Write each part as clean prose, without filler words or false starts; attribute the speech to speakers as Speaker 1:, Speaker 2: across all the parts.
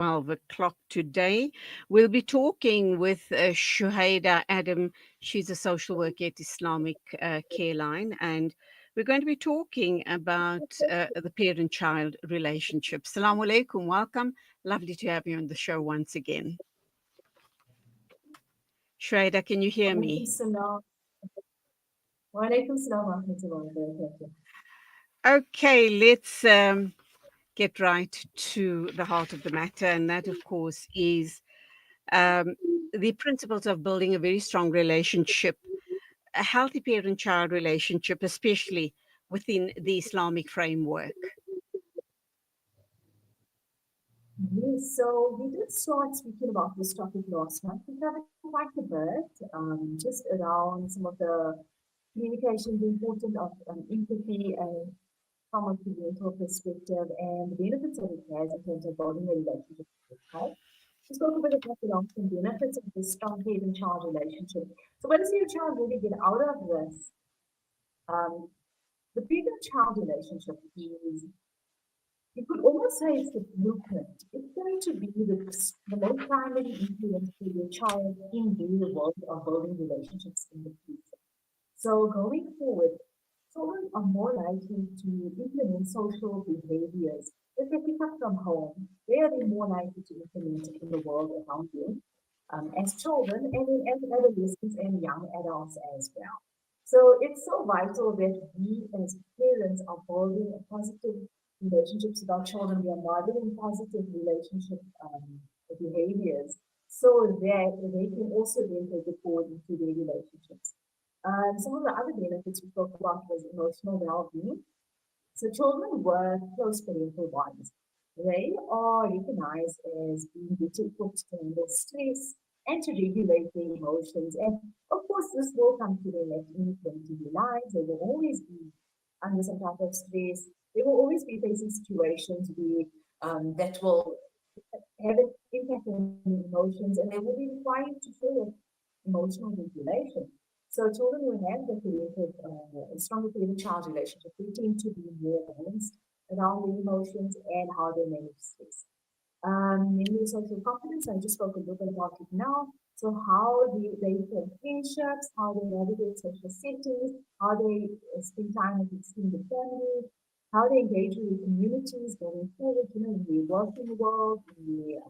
Speaker 1: 12 o'clock today. We'll be talking with Shuhaida Adam. She's a social worker at Islamic Careline, and we're going to be talking about the parent child relationship. Assalamu alaikum, welcome. Lovely to have you on the show once again. Shuhaida, can you hear
Speaker 2: Walaikum
Speaker 1: me?
Speaker 2: salam. Walaikum salam wa rahmatullahi wa barakatuh.
Speaker 1: Okay, let's get right to the heart of the matter, and that, of course, is um, the principles of building a very strong relationship, a healthy parent child relationship, especially within the Islamic framework.
Speaker 2: Yes, so we did start speaking about this topic last month. We covered quite a bit, just around some of the communication, the importance of empathy and from a parental perspective, and the benefits that it has in terms of building a relationship with your child. We spoke a bit about the long-term benefits of this strong parent-child relationship. So what does your child really get out of this? Um, the parent-child relationship is, you could almost say, it's the blueprint. It's going to be the most primary influence for your child in the world of building relationships in the future. So going forward, children are more likely to implement social behaviors that they pick up from home. They are more likely to implement it in the world around them as children and as adolescents and young adults as well. So it's so vital that we as parents are building a positive relationships with our children. We are modeling positive relationship behaviors so that they can also then take it forward into their relationships. Some of the other benefits we spoke about was emotional well-being. So children with close parental bonds, they are recognized as being better equipped to handle stress and to regulate their emotions. And of course, this will come to them at any point in their lives. They will always be under some type of stress. They will always be facing situations where that will have an impact on emotions, and they will be required to show emotional regulation. So children who have the creative, stronger parent-child relationship, they tend to be more balanced around their emotions and how they manage stress. Namely social confidence, I just spoke a little bit about it now. So how they form friendships, how they navigate social settings, how they spend time with extended family, how they engage with the communities going forward, in the working world, in the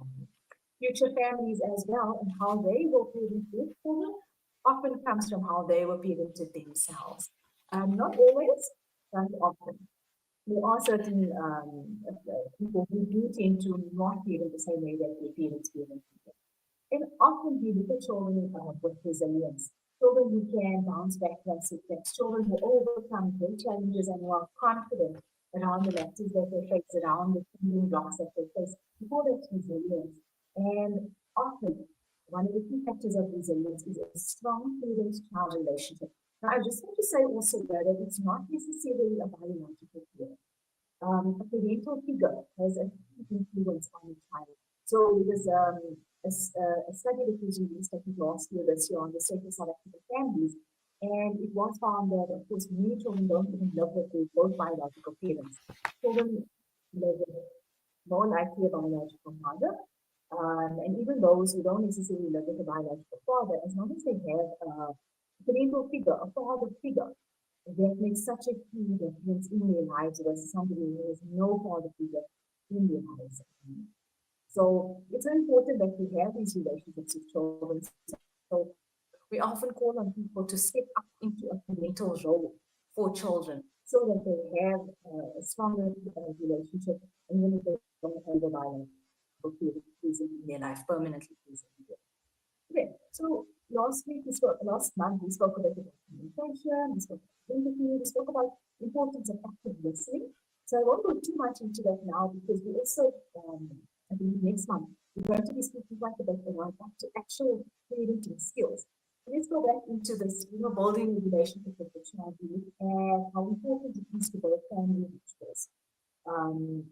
Speaker 2: future families as well, and how they will parent their children often comes from how they were parented themselves. Not always, but often. There are certain people who do tend to not parent the same way that their parents parent people. And often we look at children with resilience, children who can bounce back from setbacks, children who overcome great challenges and who are confident around the matters that they face, around the stumbling blocks that they face. We call that resilience. And often, one of the key factors of resilience is a strong parent-child relationship. Now, I just want to say also that it's not necessarily a biological parent. A parental figure has a huge influence on the child. So there was a study that was released, I think, last year, this year, on the state of South African families, and it was found that, of course, many children don't even live with their both biological parents. Children live with more likely a biological mother, and even those who don't necessarily live with a biological father, as long as they have a parental figure, a father figure, that makes such a huge difference in their lives versus somebody who has no father figure in their lives. So it's very important that we have these relationships with children. So we often call on people to step up into a parental role for children so that they have a stronger relationship, and even if they don't have a biological parent present in their life, permanently present in their life. Okay, so last month we spoke about communication, we spoke about empathy, we spoke about the importance of active listening. So I won't go too much into that now because we also, I believe next month, we're going to be speaking quite a bit around actual parenting skills. Let's go back into this, building a relationship with the child and how important it is to both family rituals.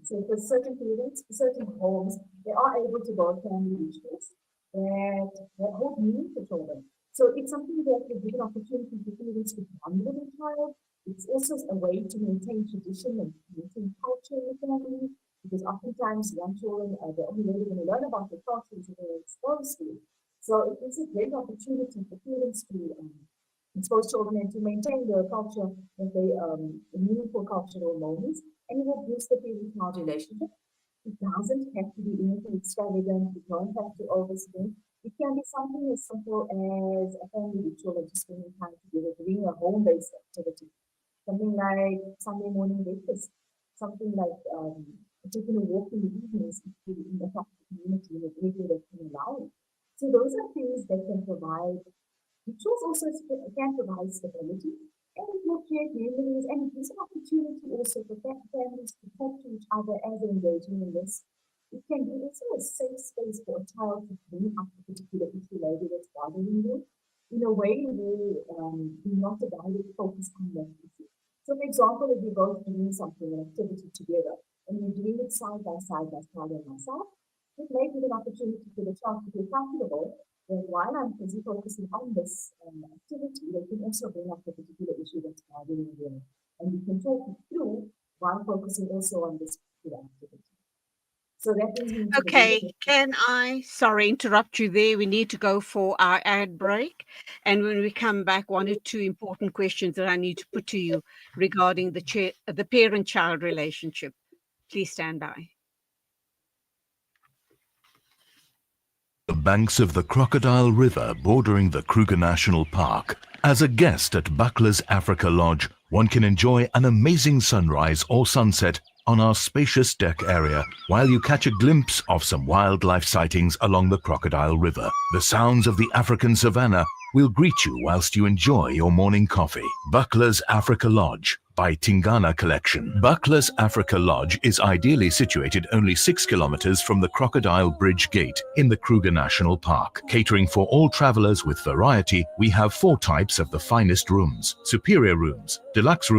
Speaker 2: So for certain parents, for certain homes, they are able to build family rituals that hold meaning for children. So it's something that will give an opportunity for parents to bond with a child. It's also a way to maintain tradition and maintain culture in the family. because oftentimes young children, the only way they're going to learn about their culture is if they're exposed to it. So it is a great opportunity for parents to expose children and to maintain their culture and their meaningful cultural moments, and it will boost the parent-child relationship. It doesn't have to be anything extravagant. You don't have to overspend. It can be something as simple as a family ritual of just spending time together, doing a home-based activity. Something like Sunday morning breakfast. Something like taking a walk in the evenings in the community in a area that can allow it. So those are things that can provide rituals also can provide stability and it will create memories and it gives an opportunity also for families to talk to each other as they're engaging in this. It can be also a safe space for a child to bring up a particular issue maybe that's bothering you in a way where you're not a direct focus on that issue. So for example, if you're both doing something, an activity together, and you're doing it side by side, as Claudia and myself, it may give an opportunity for the child to feel comfortable that while I'm busy focusing on this activity, they can also bring up a particular issue that's bothering them. And we can talk it through while focusing also on this particular activity. So that brings me into the
Speaker 1: Okay, can I, sorry, interrupt you there? We need to go for our ad break. And when we come back, one or two important questions that I need to put to you regarding the parent-child relationship. Please stand by.
Speaker 3: The banks of the Crocodile River bordering the Kruger National Park. As a guest at Buckler's Africa Lodge, one can enjoy an amazing sunrise or sunset on our spacious deck area while you catch a glimpse of some wildlife sightings along the Crocodile River. The sounds of the African savannah will greet you whilst you enjoy your morning coffee. Buckler's Africa Lodge by Tingana Collection. Buckler's Africa Lodge is ideally situated only 6 kilometers from the Crocodile Bridge Gate in the Kruger National Park. Catering for all travelers with variety, we have 4 types of the finest rooms: superior rooms, deluxe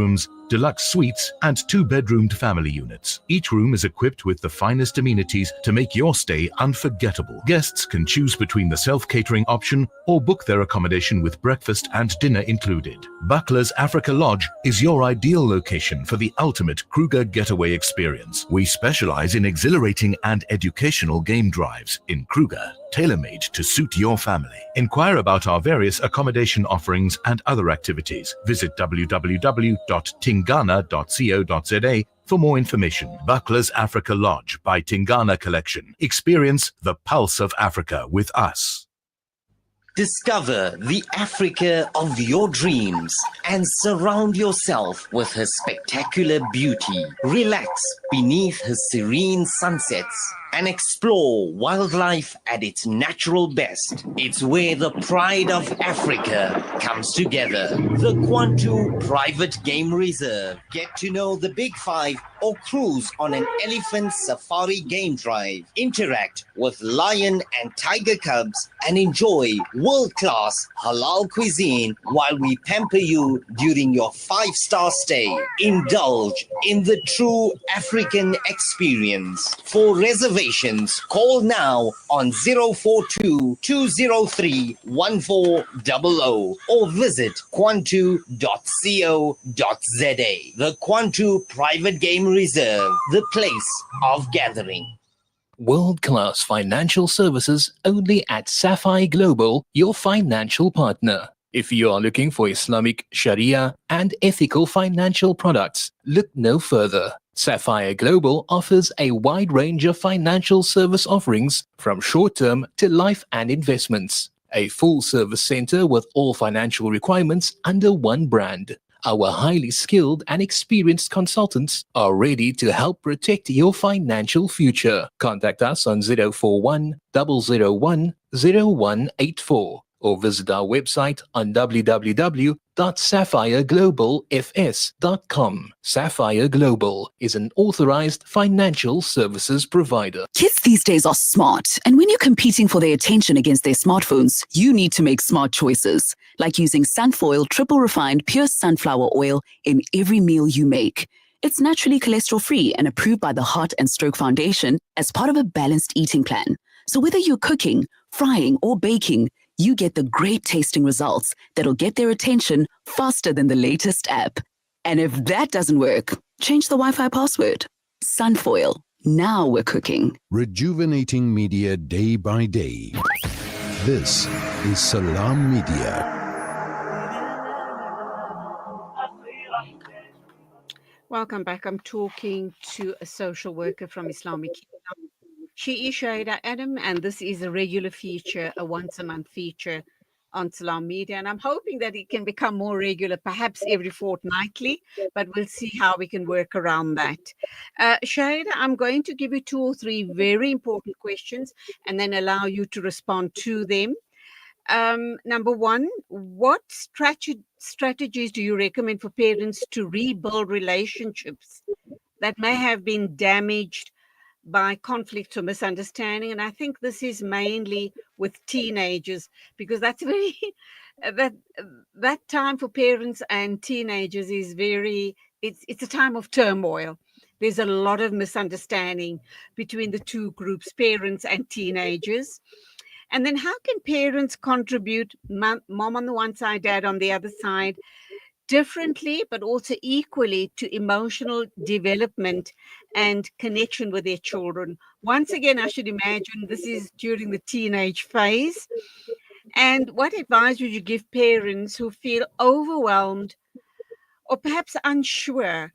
Speaker 3: suites, and 2-bedroomed family units. Each room is equipped with the finest amenities to make your stay unforgettable. Guests can choose between the self-catering option or book their accommodation with breakfast and dinner included. Buckler's Africa Lodge is your ideal location for the ultimate Kruger getaway experience. We specialize in exhilarating and educational game drives in Kruger, tailor-made to suit your family. Inquire about our various accommodation offerings and other activities. Visit www.tingana.co.za for more information. Buckler's Africa Lodge by Tingana Collection. Experience the pulse of Africa with us.
Speaker 4: Discover the Africa of your dreams and surround yourself with her spectacular beauty. Relax beneath her serene sunsets and explore wildlife at its natural best. It's where the pride of Africa comes together. The Kwantu Private Game Reserve. Get to know the Big Five or cruise on an elephant safari game drive. Interact with lion and tiger cubs and enjoy world-class halal cuisine while we pamper you during your 5-star stay. Indulge in the true African experience. For reservations, call now on 042-203-1400 or visit kwantu.co.za. The Kwantu Private Game Reserve, the place of gathering.
Speaker 5: World-class financial services only at Sapphire Global, your financial partner. If you are looking for Islamic, Sharia, and ethical financial products, look no further. Sapphire Global offers a wide range of financial service offerings from short-term to life and investments. A full-service center with all financial requirements under one brand. Our highly skilled and experienced consultants are ready to help protect your financial future. Contact us on 041 001 0184 or visit our website on www.sapphireglobalfs.com. Sapphire Global is an authorized financial services provider.
Speaker 6: Kids these days are smart, and when you're competing for their attention against their smartphones, you need to make smart choices, like using Sunfoil triple refined pure sunflower oil in every meal you make. It's naturally cholesterol-free and approved by the Heart and Stroke Foundation as part of a balanced eating plan. So whether you're cooking, frying, or baking, you get the great tasting results that'll get their attention faster than the latest app. And if that doesn't work, change the Wi-Fi password. Sunfoil, Now we're cooking.
Speaker 7: Rejuvenating media day by day. This is Salam Media.
Speaker 1: Welcome back. I'm talking to a social worker from Islamic Careline. She is Shuhaida Adam, and this is a regular feature, a once-a-month feature on Salam Media. And I'm hoping that it can become more regular, perhaps every fortnightly, but we'll see how we can work around that. Shuhaida, I'm going to give you 2 or 3 very important questions and then allow you to respond to them. Number one, what strategies do you recommend for parents to rebuild relationships that may have been damaged by conflict or misunderstanding? And I think this is mainly with teenagers, because that's very that time for parents and teenagers is very, it's a time of turmoil. There's a lot of misunderstanding between the two groups, parents and teenagers. And then how can parents contribute, mom on the one side, dad on the other side, differently, but also equally to emotional development and connection with their children? Once again, I should imagine this is during the teenage phase. And what advice would you give parents who feel overwhelmed or perhaps unsure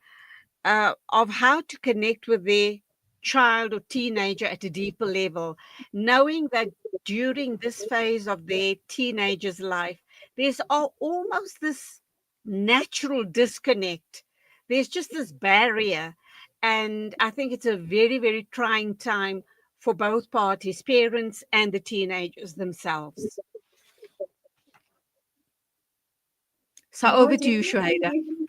Speaker 1: of how to connect with their child or teenager at a deeper level, knowing that during this phase of their teenager's life, there's almost this natural disconnect. There's just this barrier. And I think it's a very, very trying time for both parties, parents and the teenagers themselves. So
Speaker 2: No,
Speaker 1: over to you, Shuhaida.
Speaker 2: definitely.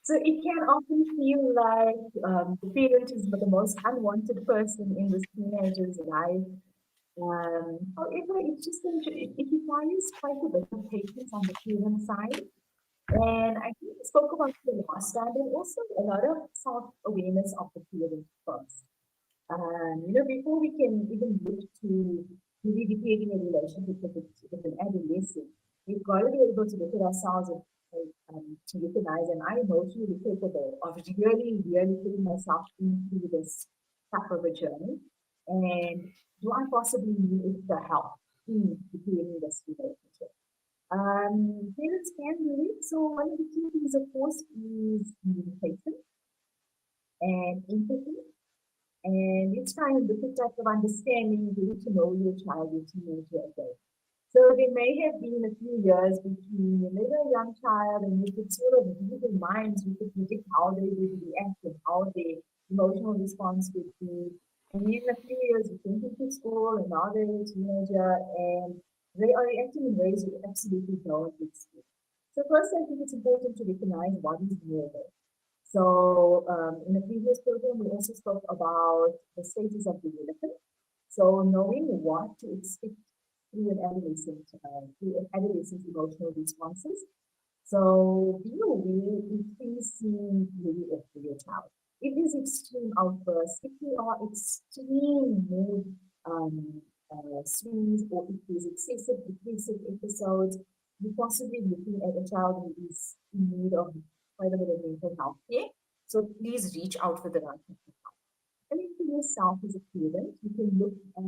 Speaker 2: So it can often feel like the parent is the most unwanted person in this teenager's life. However, it requires quite a bit of patience on the parent side. And I think we spoke about the last time, but also a lot of self-awareness of the parent first. Before we can even look to really repairing a relationship with an adolescent, we've got to be able to look at ourselves and to recognize, am I emotionally capable of really, really putting myself into this type of a journey? And do I possibly need extra help in repairing this relationship? Parents can do it. So one of the key things, of course, is communication and empathy. And it's kind of the type of understanding, getting to know your child, your teenager as well. So there may have been a few years between a little young child, and you could sort of read their minds, you could predict how they would react and how their emotional response would be. And then a few years you think into school, and now they're a teenager, and they are reacting in ways you absolutely don't expect. So first, I think it's important to recognize what is normal. So in the previous program, we also spoke about the stages of development. So knowing what to expect through an adolescent's emotional responses. So be aware if things seem really off for your child. If there's extreme outbursts, if there are extreme mood swings, or if there's excessive depressive episodes, you're possibly looking at a child who is in need of quite a bit of mental health care. So please reach out for the right help. And then for yourself as a parent, you can look at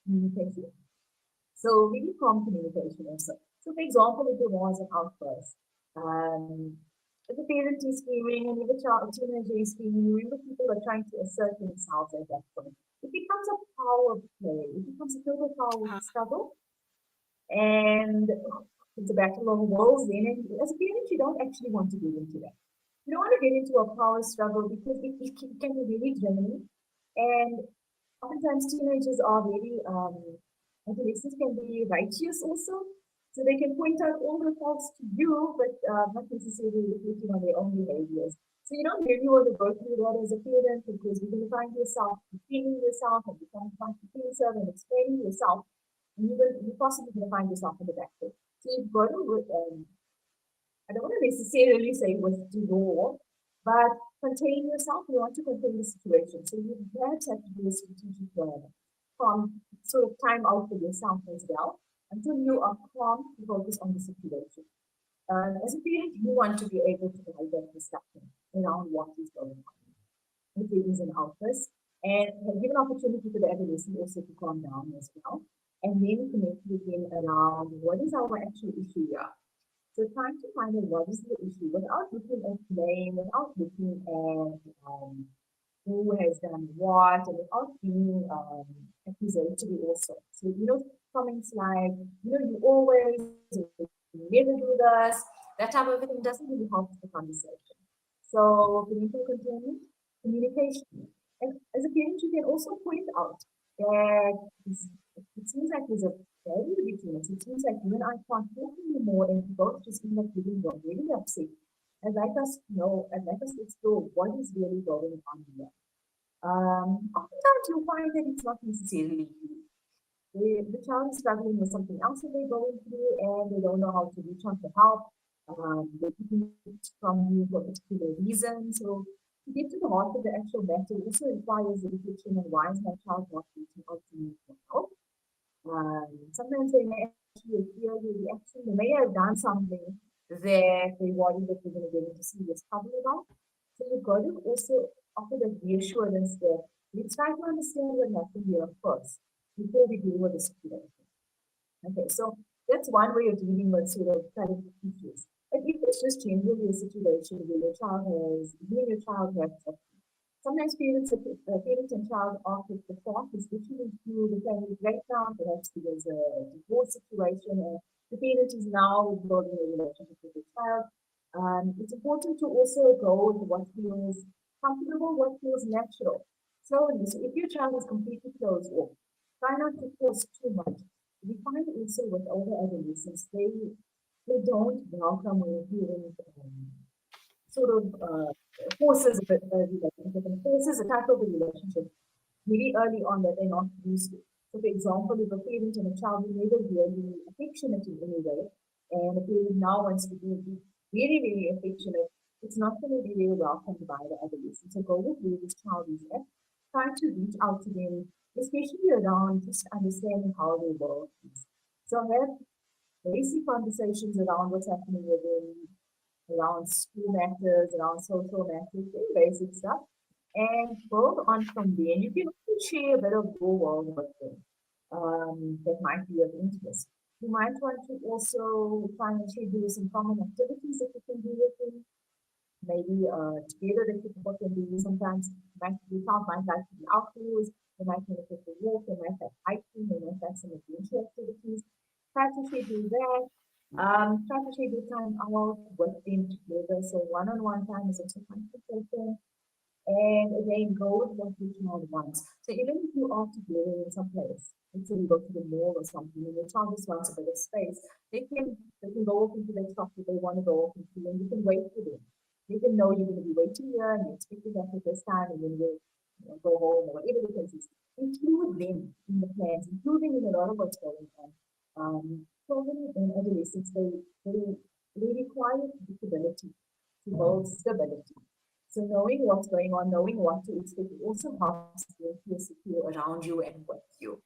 Speaker 2: communication. So really calm communication also. So for example, if there was an outburst, if the parent is screaming and if a teenager is screaming, remember people are trying to assert themselves at that point. It becomes a power play. It becomes a total power struggle. And it's a battle of walls then. And as a parent, you don't actually want to get into that. You don't want to get into a power struggle because it can be really draining. And oftentimes teenagers are very, adolescents can be righteous also. So they can point out all the faults to you, but not necessarily reflecting on their own behaviors. So you don't really want to go through that as a parent, because you're going to find yourself defending yourself and becoming defensive and explaining yourself. And you're possibly going to find yourself in the back foot. So you've got to, I don't want to necessarily say withdraw, but contain yourself. You want to contain the situation. So you perhaps have to do a strategic from sort of time out for yourself as well until you are calm to focus on the situation. As a parent, you want to be able to provide that discussion around what is going on. is an outburst, and give an opportunity for the adolescent also to calm down as well, and then connect with them around what is our actual issue here. So trying to find out what is the issue without looking at blame, without looking at who has done what, and without being accusatory also. So, comments like, you always, you never do this, that type of thing doesn't really help the conversation. So, parental containment, communication. And as a parent, you can also point out that it seems like there's a very big difference. It seems like you and I can't talk anymore, and we both just end up feeling really upset. And let us know and let us explore what is really going on here. Oftentimes you find that it's not necessarily you. The child is struggling with something else that they're going through and they don't know how to reach out for help. They're keeping it from you for a particular reason. So to get to the heart of the actual matter also requires a reflection on why is my child not reaching out to me for help. Sometimes they may actually fear your reaction. They may have done something that they worry that they're going to get into serious trouble about. So you've got to also offer that reassurance that let's try to understand what happened here first before we deal with the situation. Okay, so that's one way of dealing with sort of current issues. But if it's just generally a situation where you and your child have sometimes parents and child are picked apart, especially through the family breakdown. Perhaps there's a divorce situation, and the parent is now building a relationship with the child. It's important to also go with what feels comfortable, what feels natural. So if your child is completely closed off, try not to force too much. We find also with older adolescents, they don't welcome when parents sort of forces a relationship and forces a type of a relationship very early on that they're not used to. So, for example, if a parent and a child were never really affectionate in any way, and a parent now wants to be very, very affectionate, it's not going to be very welcomed by the adolescent. So, go with where this child is at, try to reach out to them, especially around just understanding how their world is. So, have basic conversations around what's happening within around school matters, around social matters, very basic stuff, and build on from there. You can also share a bit of your world with them that might be of interest. You might want to also try and schedule some common activities that you can do with them. Maybe together they can do sometimes the child might like to be outdoors, they might want to take a walk, they might have hiking, they might have some adventure activities. Try to schedule that. Try to schedule time out with them together. So one-on-one time is also quite important. And again, go with what you child wants. So even if you are together in some place, let's say you go to the mall or something, and your child just wants a bit of space, they can go off into their shop that they want to go off into, and you can wait for them. You can know you're going to be waiting here, and you're expecting that at this time, and then you'll go home or whatever the case is. Include them in the plans, include them in a lot of what's going on. Children and adolescents, they require predictability to build stability. So knowing what's going on, knowing what to expect, it also helps them feel secure around you and with you.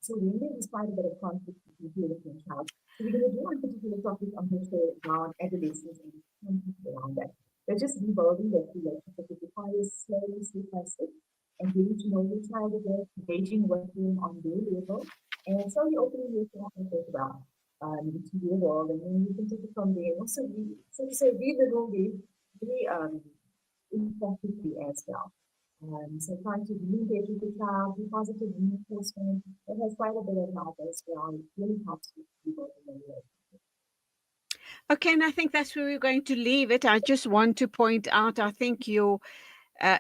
Speaker 2: So when there is quite a bit of conflict between parent and child, so we're going to do one particular topic on the show around adolescence and conflict around that. But just rebuilding that relationship, it requires slowly, step by step, and getting to know your child again, engaging with them on their level, and slowly opening yourself up as well to their world, and then you can take it from there. Also, so to say, read the role, very effectively as well. So trying to re-engage with the child, do positive reinforcement, it has quite a bit of help as well. It really helps with people in the relationship.
Speaker 1: Okay, and I think that's where we're going to leave it. I just want to point out, I think your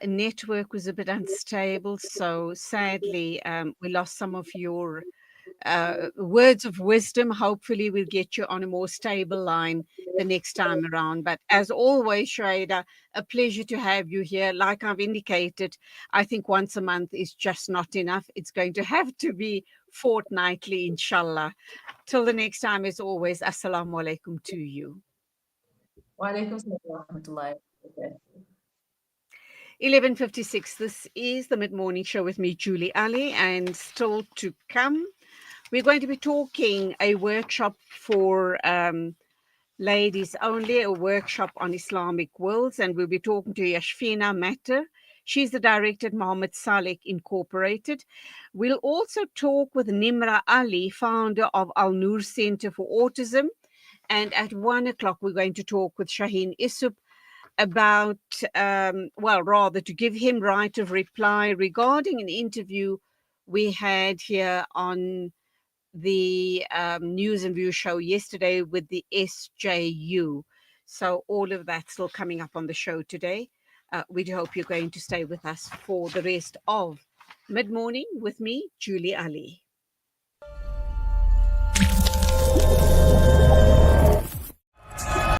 Speaker 1: network was a bit unstable, so sadly we lost some of your words of wisdom. Hopefully we'll get you on a more stable line the next time around. But as always, Shuhaida, a pleasure to have you here. Like I've indicated, I think once a month is just not enough. It's going to have to be fortnightly, inshallah. Till the next time, as always, assalamu alaikum to you.
Speaker 2: Wa alaikum salam wa rahmatullahi wa barakatuh.
Speaker 1: 11:56. This is the Mid-Morning Show with me, Julie Ali, and still to come, we're going to be talking a workshop for ladies only, a workshop on Islamic worlds, and we'll be talking to Yashfina Matter. She's the director at Mohammed Saleh Incorporated. We'll also talk with Nimra Ali, founder of Al Noor Center for Autism. And at 1 o'clock, we're going to talk with Shaheen Isup about, rather to give him right of reply regarding an interview we had here on the News and View show yesterday with the SJU. So all of that's still coming up on the show today. We do hope you're going to stay with us for the rest of Mid-Morning with me, Julie Ali.